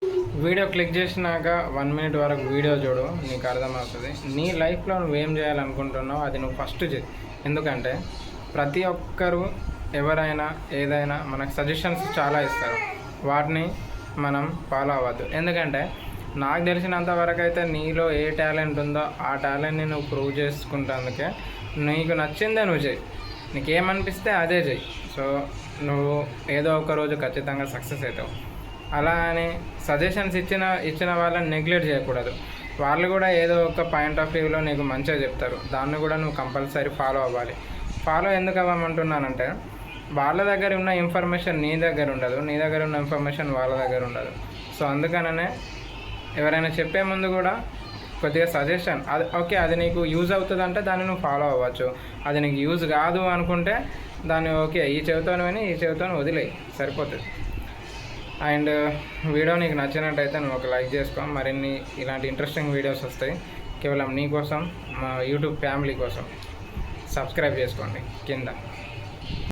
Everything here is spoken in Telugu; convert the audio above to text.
వీడియో క్లిక్ చేసినాక 1 మినిట్ వరకు వీడియో చూడు, నీకు అర్థమవుతుంది. నీ లైఫ్లో నువ్వేం చేయాలనుకుంటున్నావు అది నువ్వు ఫస్ట్ చేయి. ఎందుకంటే ప్రతి ఒక్కరు ఎవరైనా ఏదైనా మనకు సజెషన్స్ చాలా ఇస్తారు, వాటిని మనం ఫాలో అవ్వద్దు. ఎందుకంటే నాకు తెలిసినంత వరకు అయితే నీలో ఏ టాలెంట్ ఉందో ఆ టాలెంట్ని నువ్వు ప్రూవ్ చేసుకుంటేందుకే నీకు నచ్చిందే నువ్వు చేయి, నీకేమనిపిస్తే అదే చెయ్యి. సో నువ్వు ఏదో ఒక రోజు ఖచ్చితంగా సక్సెస్ అవుతావు. అలా అని సజెషన్స్ ఇచ్చిన వాళ్ళని నెగ్లెక్ట్ చేయకూడదు. వాళ్ళు కూడా ఏదో ఒక పాయింట్ ఆఫ్ వ్యూలో నీకు మంచిగా చెప్తారు, దాన్ని కూడా నువ్వు కంపల్సరీ ఫాలో అవ్వాలి. ఫాలో ఎందుకు అవ్వమంటున్నానంటే వాళ్ళ దగ్గర ఉన్న ఇన్ఫర్మేషన్ నీ దగ్గర ఉండదు, నీ దగ్గర ఉన్న ఇన్ఫర్మేషన్ వాళ్ళ దగ్గర ఉండదు. సో అందుకనే ఎవరైనా చెప్పే ముందు కూడా కొద్దిగా సజెషన్ అది ఓకే, అది నీకు యూజ్ అవుతుంది అంటే దాన్ని నువ్వు ఫాలో అవ్వచ్చు. అది నీకు యూజ్ కాదు అనుకుంటే దాన్ని ఓకే ఈ చెవితోని విని ఈ చెవితోని వదిలేయి, సరిపోతుంది. అండ్ వీడియో నీకు నచ్చినట్టయితే నువ్వు ఒక లైక్ చేసుకో. మరిన్ని ఇలాంటి ఇంట్రెస్టింగ్ వీడియోస్ వస్తాయి కేవలం నీ కోసం, మా యూట్యూబ్ ఫ్యామిలీ కోసం. సబ్స్క్రైబ్ చేసుకోండి కింద.